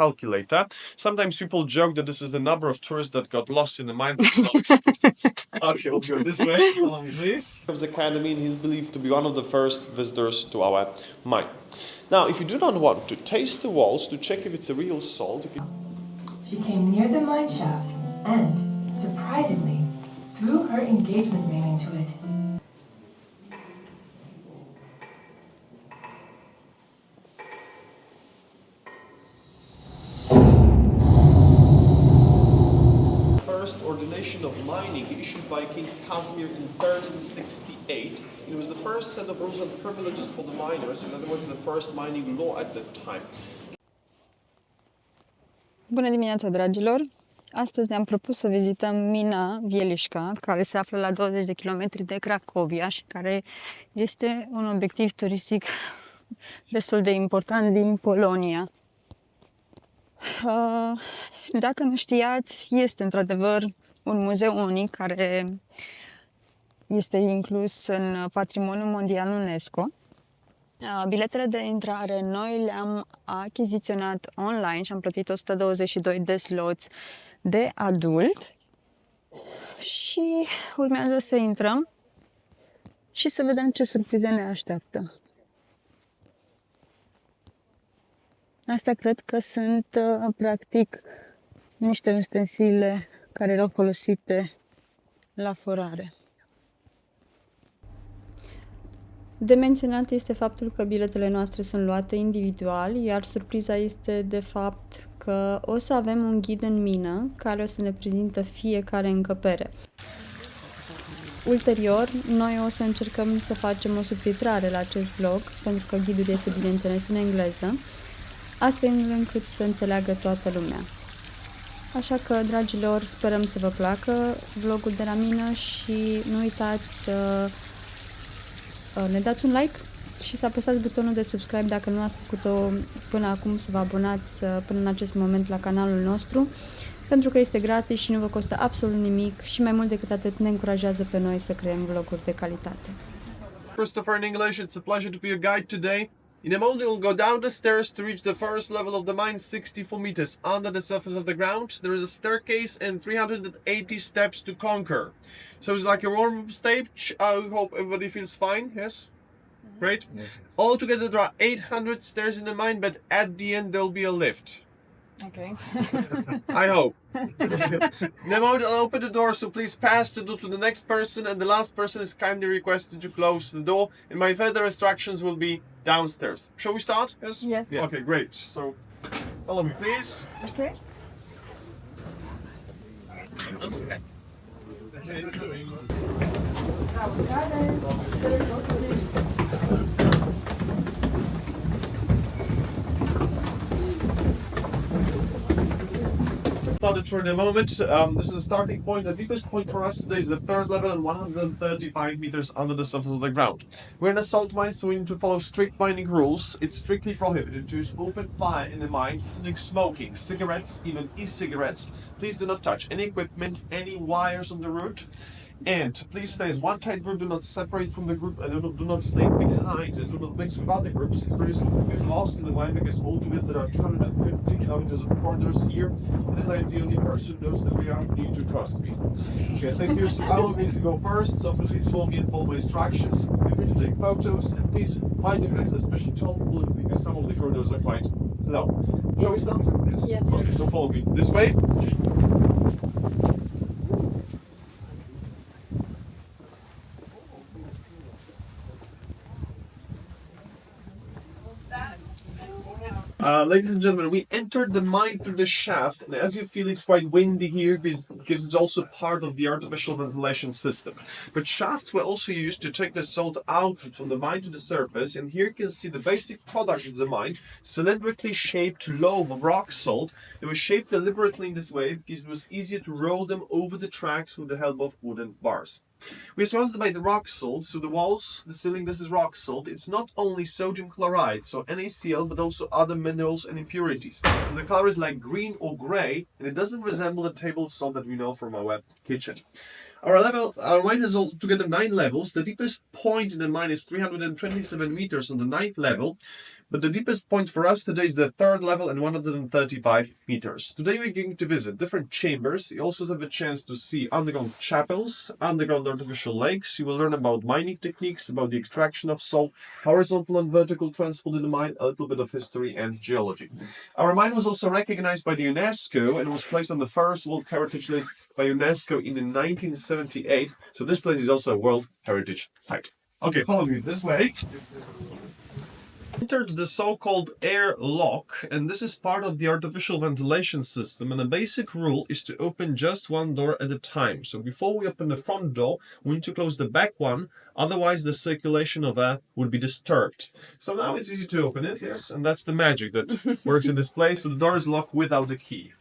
calculator. Sometimes people joke that this is the number of tourists that got lost in the mine. Okay, we'll go this way. Along this. Of the academy, and he's believed to be one of the first visitors to our mine. Now, if you do not want to taste the walls to check if it's a real salt, She came near the mine shaft and, surprisingly, threw her engagement ring into it. First ordination of mining issued by King Casimir in 1368. It was the first set of rules and privileges for the miners, in other words, the first mining law at that time. Bună dimineața, dragilor! Astăzi ne-am propus să vizităm Mina Wieliczka, care se află la 20 de kilometri de Cracovia și care este un obiectiv turistic destul de important din Polonia. Dacă nu știați, este într-adevăr un muzeu unic care este inclus în Patrimoniul Mondial UNESCO. Biletele de intrare noi le-am achiziționat online și am plătit 122 de sloți de adult și urmează să intrăm și să vedem ce surprize ne așteaptă. Astea cred că sunt practic niște ustensile care erau folosite la forare. De menționat este faptul că biletele noastre sunt luate individual, iar surpriza este de fapt că o să avem un ghid în mină care o să ne prezintă fiecare încăpere. Ulterior, noi o să încercăm să facem o subtitrare la acest vlog, pentru că ghidul este bineînțeles în engleză, astfel încât să înțeleagă toată lumea. Așa că, dragilor, sperăm să vă placă vlogul de la mină și nu uitați să ne dați un like și să apăsați butonul de subscribe dacă nu ați făcut-o până acum, să vă abonați până în acest moment la canalul nostru, pentru că este gratis și nu vă costă absolut nimic și mai mult decât atât ne încurajează pe noi să creăm vloguri de calitate. Christopher in English, it's a pleasure to be your guide today. In a moment, we'll go down the stairs to reach the first level of the mine, 64 meters under the surface of the ground. There is a staircase and 380 steps to conquer. So it's like a warm-up stage. I hope everybody feels fine. Yes? Great. Yes. Altogether, there are 800 stairs in the mine, but at the end, there'll be a lift. Okay. I hope. In a moment, I'll open the door, so please pass the door to the next person, and the last person is kindly requested to close the door, and my further instructions will be downstairs. Shall we start? Yes? Yes. Yeah. Okay, great. So, follow me, please. Okay. Start the tour in a moment. This is the starting point. The deepest point for us today is the third level and 135 meters under the surface of the ground. We're in a salt mine, so we need to follow strict mining rules. It's strictly prohibited to use open fire in the mine, including smoking, cigarettes, even e-cigarettes. Please do not touch any equipment, any wires on the route. And please stay as one tight group, do not separate from the group, and do not stay behind, and do not mix with other groups. It's very simple to get lost in the mine because altogether there are 250 kilometers of corridors here, and as I am the only person who knows that we are, need to trust me. Okay, thank you. So I will need to go first, so please follow me and follow my instructions. Feel free to take photos, and please find your hands especially tall because some of the corridors are quite slow. Shall we start? Yes. Okay, so follow me this way. Ladies and gentlemen, we entered the mine through the shaft, and as you feel, it's quite windy here because it's also part of the artificial ventilation system. But shafts were also used to take the salt out from the mine to the surface, and here you can see the basic product of the mine, cylindrically shaped loam of rock salt. It was shaped deliberately in this way because it was easier to roll them over the tracks with the help of wooden bars. We are surrounded by the rock salt, so the walls, the ceiling, this is rock salt. It's not only sodium chloride, so NaCl, but also other minerals and impurities. So the color is like green or gray, and it doesn't resemble the table salt that we know from our kitchen. Our mine has altogether 9 levels. The deepest point in the mine is 327 meters on the 9th level. But the deepest point for us today is the third level and 135 meters. Today we're going to visit different chambers. You also have a chance to see underground chapels, underground artificial lakes. You will learn about mining techniques, about the extraction of salt, horizontal and vertical transport in the mine, a little bit of history and geology. Our mine was also recognized by the UNESCO and was placed on the first World Heritage List by UNESCO in 1978. So this place is also a World Heritage Site. Okay, follow me this way. Entered the so-called air lock, and this is part of the artificial ventilation system, and the basic rule is to open just one door at a time. So before we open the front door, we need to close the back one, otherwise the circulation of air would be disturbed. So now it's easy to open it, yes, and that's the magic that works in this place. So the door is locked without the key.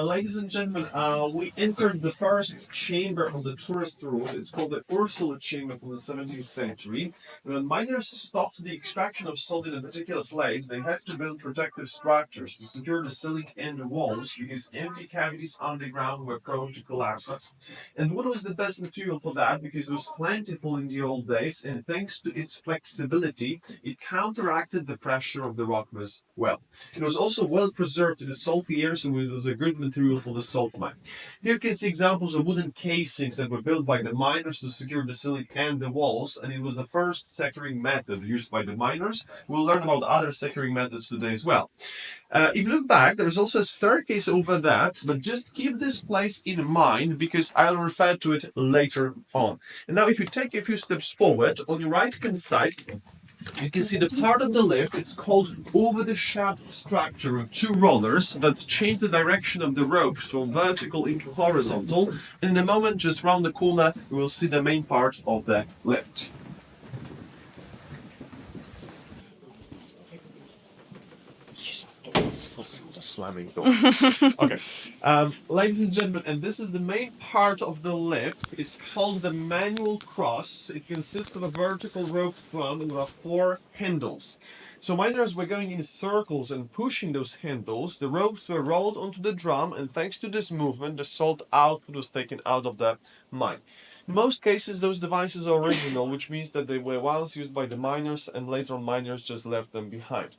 Ladies and gentlemen, we entered the first chamber of the tourist route. It's called the Ursula chamber from the 17th century. When miners stopped the extraction of salt in a particular place, they had to build protective structures to secure the ceiling and the walls because empty cavities underground were prone to collapse. And wood was the best material for that because it was plentiful in the old days, and thanks to its flexibility, it counteracted the pressure of the rock as well. It was also well preserved in the salty air, so it was a good material for the salt mine. Here you can see examples of wooden casings that were built by the miners to secure the ceiling and the walls, and it was the first securing method used by the miners. We'll learn about other securing methods today as well. If you look back, there is also a staircase over that, but just keep this place in mind because I'll refer to it later on. And now if you take a few steps forward, on your right hand side, you can see the part of the lift. It's called over-the-shaft structure with two rollers that change the direction of the ropes from vertical into horizontal. And in a moment, just round the corner, we will see the main part of the lift. Slamming door. Okay, ladies and gentlemen, and this is the main part of the lift. It's called the manual cross. It consists of a vertical rope drum with 4 handles. So miners were going in circles and pushing those handles. The ropes were rolled onto the drum, and thanks to this movement, the salt output was taken out of the mine. In most cases, those devices are original, which means that they were once used by the miners, and later on miners just left them behind.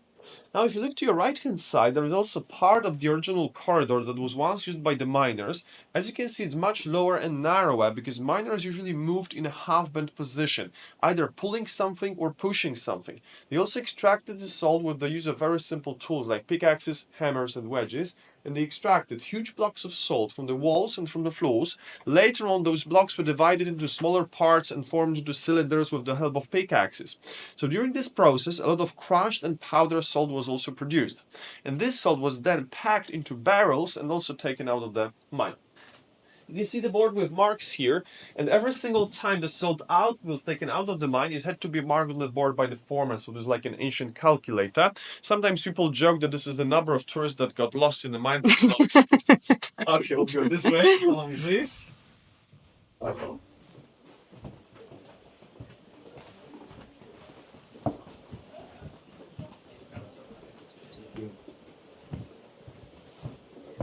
Now, if you look to your right-hand side, there is also part of the original corridor that was once used by the miners. As you can see, it's much lower and narrower because miners usually moved in a half-bent position, either pulling something or pushing something. They also extracted the salt with the use of very simple tools like pickaxes, hammers, and wedges, and they extracted huge blocks of salt from the walls and from the floors. Later on, those blocks were divided into smaller parts and formed into cylinders with the help of pickaxes. So during this process, a lot of crushed and powdered salt was also produced. And this salt was then packed into barrels and also taken out of the mine. You can see the board with marks here, and every single time the salt out was taken out of the mine, it had to be marked on the board by the foreman, so there's like an ancient calculator. Sometimes people joke that this is the number of tourists that got lost in the mine. Okay, we'll go this way, along this. Okay.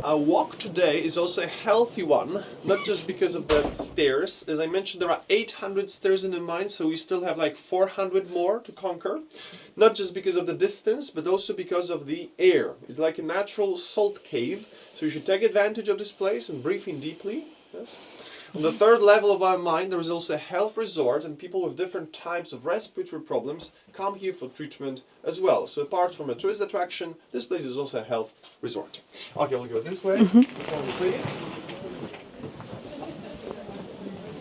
Our walk today is also a healthy one, not just because of the stairs. As I mentioned, there are 800 stairs in the mine, so we still have like 400 more to conquer. Not just because of the distance, but also because of the air. It's like a natural salt cave, so you should take advantage of this place and breathe in deeply. Yes. On the third level of our mine, there is also a health resort, and people with different types of respiratory problems come here for treatment as well. So apart from a tourist attraction, this place is also a health resort. Okay, we'll go this way. Please.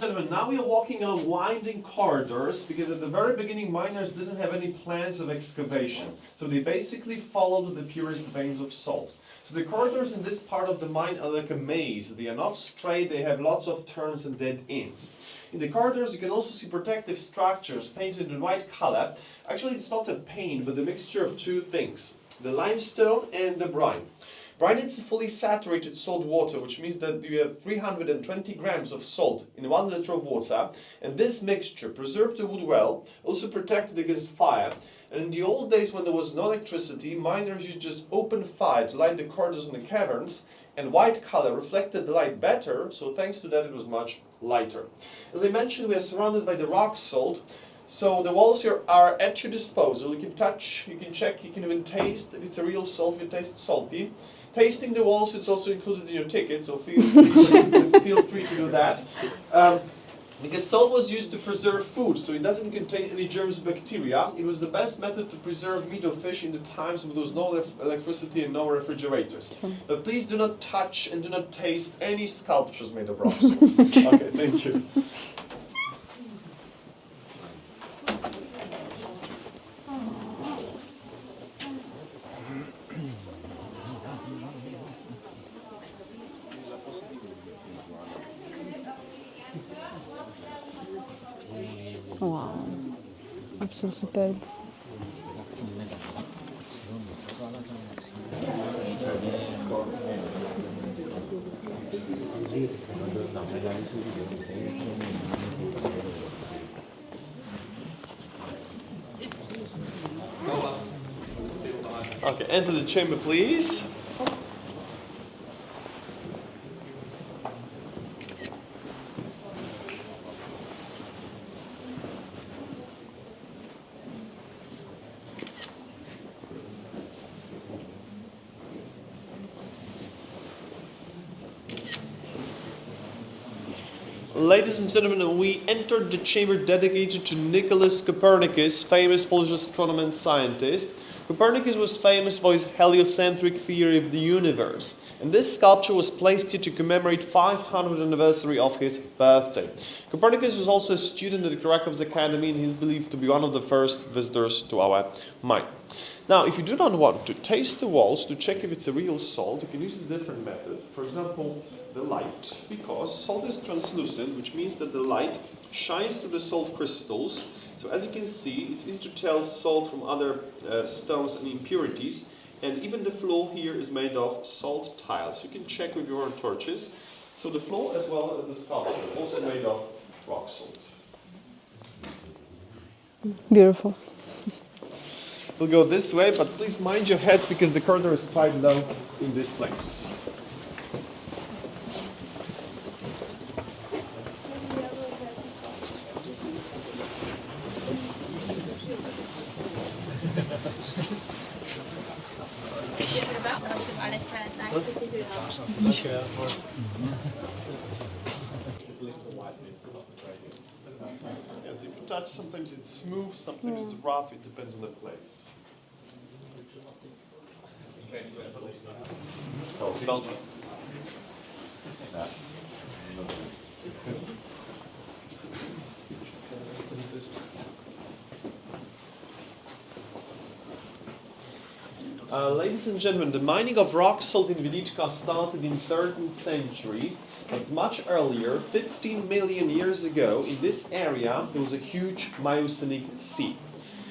Gentlemen, now we are walking along winding corridors because at the very beginning miners didn't have any plans of excavation. So they basically followed the purest veins of salt. So the corridors in this part of the mine are like a maze. They are not straight, they have lots of turns and dead ends. In the corridors you can also see protective structures painted in white color. Actually it's not a paint but a mixture of two things, the limestone and the brine. Brine is fully saturated salt water, which means that you have 320 grams of salt in 1 liter of water, and this mixture preserved the wood well, also protected against fire. And in the old days when there was no electricity, miners used just open fire to light the corridors and the caverns, and white color reflected the light better, so thanks to that it was much lighter. As I mentioned, we are surrounded by the rock salt, so the walls here are at your disposal. You can touch, you can check, you can even taste if it's a real salt, if it tastes salty. Tasting the walls, it's also included in your ticket, so feel free to do that. Because salt was used to preserve food, so it doesn't contain any germs or bacteria. It was the best method to preserve meat or fish in the times when there was no electricity and no refrigerators. But please do not touch and do not taste any sculptures made of rock salt. Okay, thank you. Wow, absolut superb. Okay, enter the chamber, please. Ladies and gentlemen, we entered the chamber dedicated to Nicholas Copernicus, famous Polish astronomer and scientist. Copernicus was famous for his heliocentric theory of the universe, and this sculpture was placed here to commemorate 500th anniversary of his birthday. Copernicus was also a student at the Krakow Academy, and he is believed to be one of the first visitors to our mine. Now, if you do not want to taste the walls to check if it's a real salt, you can use a different method. For example, the light, because salt is translucent, which means that the light shines through the salt crystals. So as you can see, it's easy to tell salt from other stones and impurities. And even the floor here is made of salt tiles. You can check with your torches. So the floor as well as the sculpture, also made of rock salt. Beautiful. We'll go this way, but please mind your heads because the corridor is quite low in this place. As if you touch, sometimes it's smooth, sometimes it's rough, it depends on the place. Ladies and gentlemen, the mining of rock salt in Wieliczka started in 13th century, but much earlier, 15 million years ago, in this area there was a huge Miocenic sea.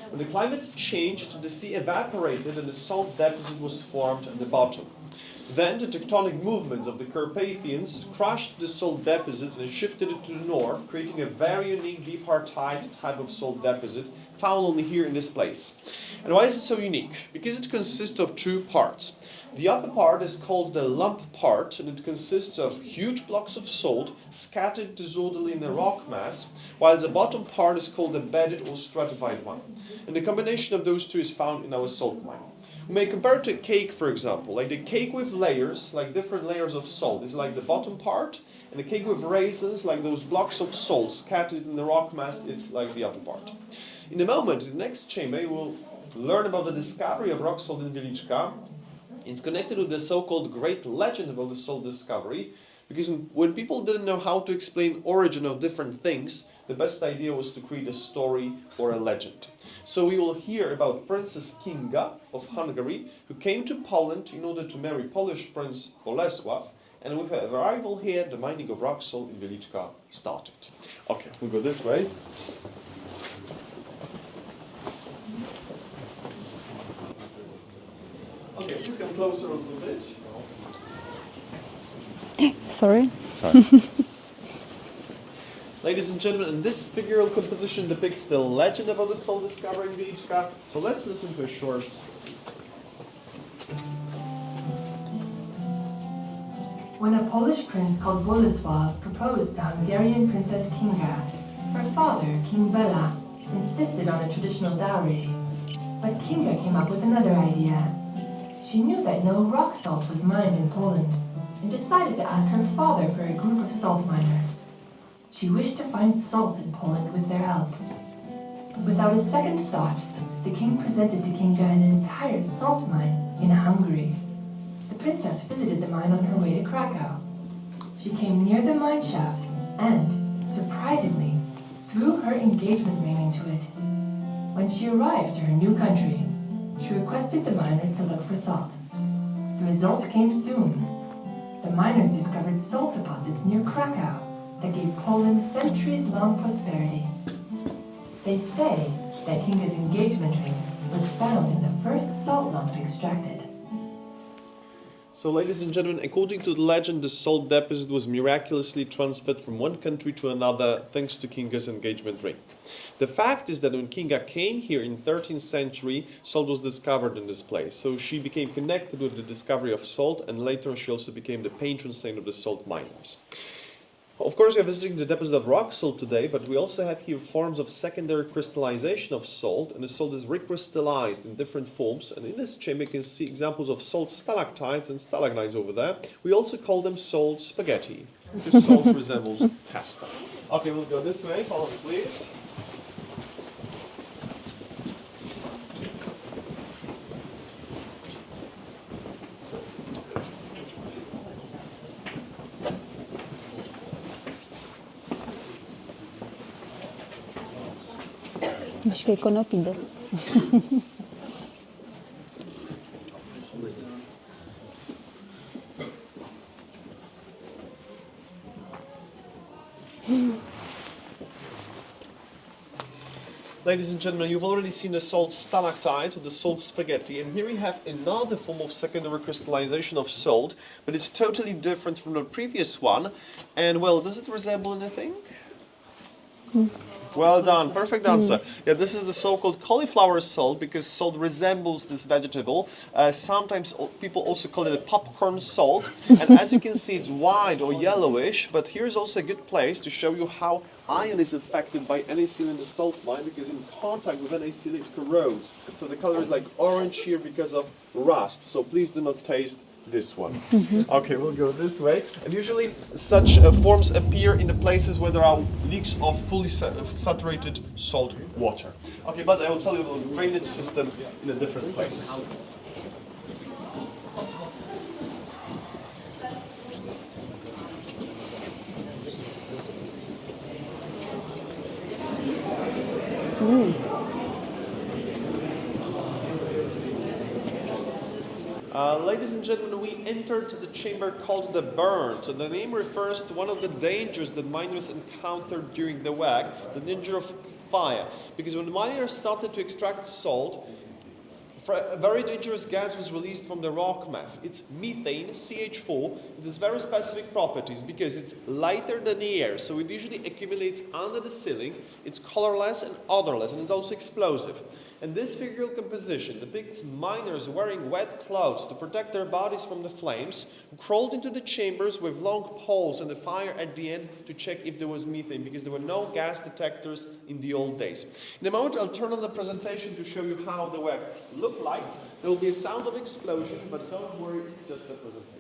When the climate changed, the sea evaporated and a salt deposit was formed at the bottom. Then the tectonic movements of the Carpathians crushed the salt deposit and shifted it to the north, creating a very unique bipartite type of salt deposit found only here in this place. And why is it so unique? Because it consists of two parts. The upper part is called the lump part, and it consists of huge blocks of salt scattered disorderly in a rock mass, while the bottom part is called the bedded or stratified one. And the combination of those two is found in our salt mine. We may compare it to a cake, for example, like the cake with layers, like different layers of salt, is like the bottom part, and the cake with raisins, like those blocks of salt scattered in the rock mass, it's like the upper part. In a moment, in the next chamber, we will learn about the discovery of rock salt in Wieliczka. It's connected with the so-called great legend about the salt discovery, because when people didn't know how to explain origin of different things, the best idea was to create a story or a legend. So we will hear about Princess Kinga of Hungary, who came to Poland in order to marry Polish Prince Bolesław, And with her arrival here, the mining of rock salt in Wieliczka started. Okay, we'll go this way. Okay, please come closer a little bit. Sorry. Ladies and gentlemen, and this figural composition depicts the legend about the salt discovery in Wieliczka. So let's listen to a short. When a Polish prince called Bolesław proposed to Hungarian Princess Kinga, her father, King Bela, insisted on a traditional dowry. But Kinga came up with another idea. She knew that no rock salt was mined in Poland, and decided to ask her father for a group of salt miners. She wished to find salt in Poland with their help. Without a second thought, the king presented to Kinga an entire salt mine in Hungary. The princess visited the mine on her way to Krakow. She came near the mine shaft and, surprisingly, threw her engagement ring into it. When she arrived to her new country, she requested the miners to look for salt. The result came soon. The miners discovered salt deposits near Krakow that gave Poland centuries-long prosperity. They say that Kinga's engagement ring was found in the first salt lump extracted. So, ladies and gentlemen, according to the legend, the salt deposit was miraculously transferred from one country to another thanks to Kinga's engagement ring. The fact is that when Kinga came here in 13th century, salt was discovered in this place. So she became connected with the discovery of salt, and later she also became the patron saint of the salt miners. Of course, we are visiting the deposit of rock salt today, but we also have here forms of secondary crystallization of salt, and the salt is recrystallized in different forms. And in this chamber, you can see examples of salt stalactites and stalagmites over there. We also call them salt spaghetti, because salt resembles pasta. Okay, we'll go this way. Follow me, please. Mișcă e conopidă. Ladies and gentlemen, you've already seen the salt stalactites or the salt spaghetti, and here we have another form of secondary crystallization of salt, but it's totally different from the previous one. And well, does it resemble anything? Well done, perfect answer. Yeah, this is the so-called cauliflower salt because salt resembles this vegetable. Sometimes people also call it a popcorn salt. And as you can see, it's white or yellowish, but here's also a good place to show you how iron is affected by NaCl in the salt mine, because in contact with NaCl it corrodes. So the color is like orange here because of rust. So please do not taste this one. Okay, we'll go this way. And usually such forms appear in the places where there are leaks of fully saturated salt water. Okay, but I will tell you about the drainage system in a different place. Ladies and gentlemen, we entered the chamber called the burn. So the name refers to one of the dangers that miners encountered during the work, the danger of fire. Because when miners started to extract salt, a very dangerous gas was released from the rock mass. It's methane, CH4. It has very specific properties because it's lighter than the air, so it usually accumulates under the ceiling. It's colorless and odorless, and it's also explosive. And this figural composition depicts miners wearing wet clothes to protect their bodies from the flames, who crawled into the chambers with long poles and the fire at the end to check if there was methane, because there were no gas detectors in the old days. In a moment, I'll turn on the presentation to show you how the work looked like. There will be a sound of explosion, but don't worry, it's just a presentation.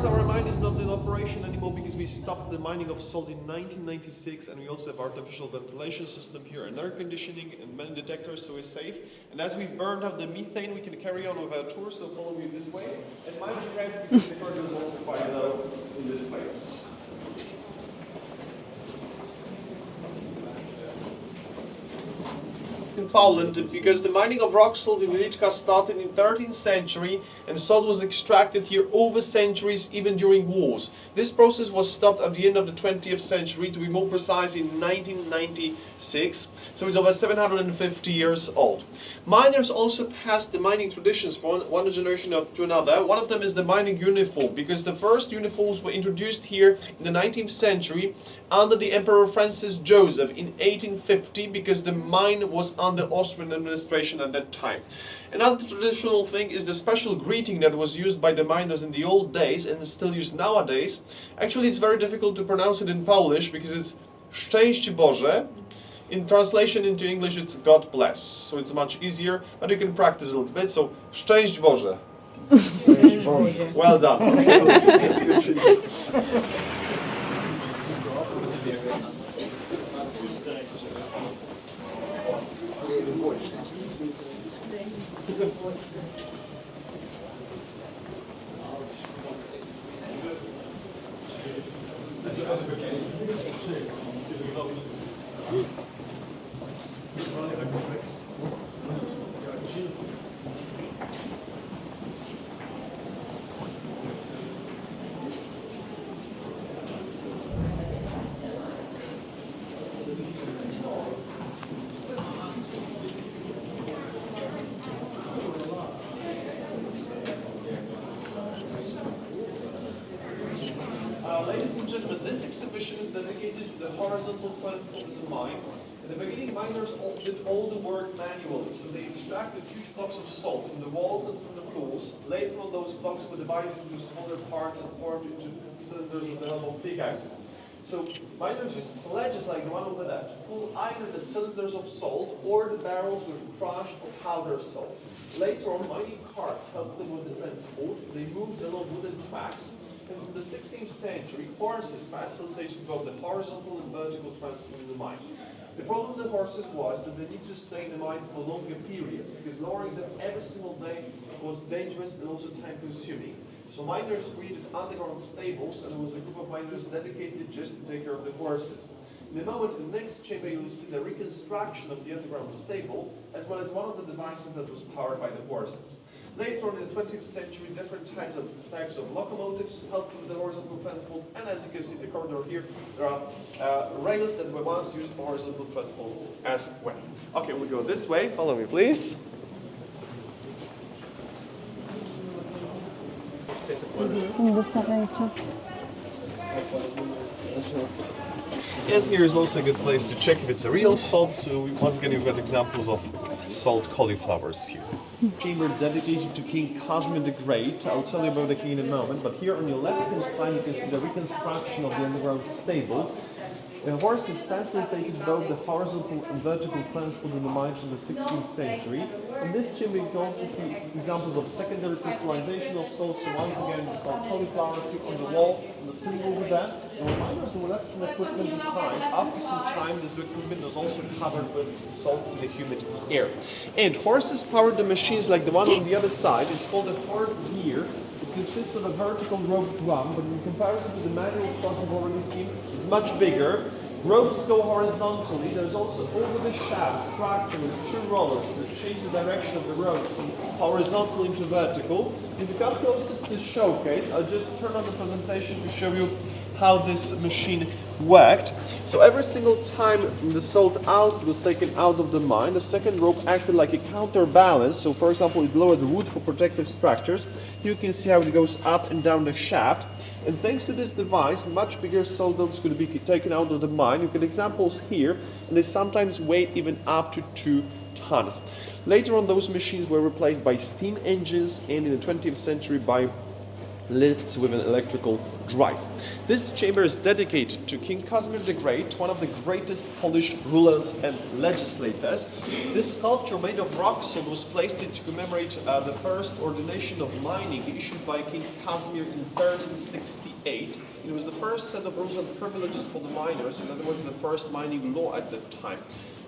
Our mine is not in operation anymore because we stopped the mining of salt in 1996, and we also have artificial ventilation system here and air conditioning and many detectors, so we're safe. And as we've burned out the methane, we can carry on with our tour, so follow me this way. And mind your heads, because the curtain is also quite low in this place. In Poland, because the mining of rock salt in Wieliczka started in 13th century, and salt was extracted here over centuries, even during wars. This process was stopped at the end of the 20th century, to be more precise in 1996, so it's over 750 years old. Miners also passed the mining traditions from one generation to another. One of them is the mining uniform, because the first uniforms were introduced here in the 19th century under the Emperor Francis Joseph in 1850, because the mine was under Austrian administration at that time. Another traditional thing is the special greeting that was used by the miners in the old days and is still used nowadays. Actually, it's very difficult to pronounce it in Polish because it's Szczęść Boże. In translation into English, it's God bless. So it's much easier, but you can practice a little bit. So, Szczęść Boże. Well done. Okay, let's continue. Ladies and gentlemen, this exhibition is dedicated to the horizontal transport of the mine. In the beginning, miners did all the work manually, so they extracted huge blocks of salt from the walls and from the floors. Later on, those blocks were divided into smaller parts and formed into cylinders with the help of pickaxes. So miners used sledges like the one over there to pull either the cylinders of salt or the barrels with crushed or powdered salt. Later on, mining carts helped them with the transport. They moved along wooden tracks. And in the 16th century, horses facilitated both the horizontal and vertical transport in the mine. The problem with the horses was that they needed to stay in the mine for longer periods, because lowering them every single day was dangerous and also time-consuming. So miners created underground stables, and there was a group of miners dedicated just to take care of the horses. In a moment, in the next chamber, you will see the reconstruction of the underground stable, as well as one of the devices that was powered by the horses. Later on in the 20th century, different types of locomotives helped with the horizontal transport, and as you can see in the corridor here, there are rails that were once used for horizontal transport as well. Okay, we go this way. Follow me, please. Unde sare aici? And here is also a good place to check if it's a real salt. So once again, you've got examples of salt cauliflowers here. Chamber dedicated to King Casimir the Great. I'll tell you about the king in a moment, but here on your left-hand side you can see the reconstruction of the underground stable. The horses facilitated both the horizontal and vertical transport in the mine from the 16th century. In this chamber you can also see examples of secondary crystallization of salt. So once again, the salt cauliflowers here on the wall, on the ceiling over there. And when miners were left some equipment behind, after some time this equipment was also covered with salt in the humid air. And horses powered the machines like the one on the other side. It's called a horse gear. It consists of a vertical rope drum, but in comparison to the manual cross you've already seen, it's much bigger. Ropes go horizontally. There's also over the shaft structure with two rollers that change the direction of the ropes from horizontal into vertical. If you come closer to the showcase, I'll just turn on the presentation to show you how this machine worked. So every single time the salt output was taken out of the mine, the second rope acted like a counterbalance. So for example, it lowered the wood for protective structures. Here you can see how it goes up and down the shaft. And thanks to this device, much bigger salt loads could be taken out of the mine. You get examples here, and they sometimes weigh even up to 2 tons. Later on, those machines were replaced by steam engines, and in the 20th century by lifts with an electrical drive. This chamber is dedicated to King Casimir the Great, one of the greatest Polish rulers and legislators. This sculpture made of rock salt was placed to commemorate the first ordination of mining issued by King Casimir in 1368. It was the first set of rules and privileges for the miners, in other words, the first mining law at that time.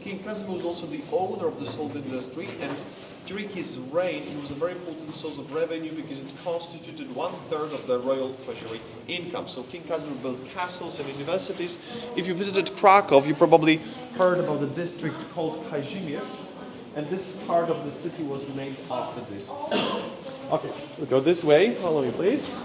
King Casimir was also the owner of the salt industry, and during his reign, it was a very important source of revenue because it constituted 1/3 of the royal treasury income. So King Casimir built castles and universities. If you visited Krakow, you probably heard about the district called Kazimierz, and this part of the city was named after this. Okay, we'll go this way. Follow me, please.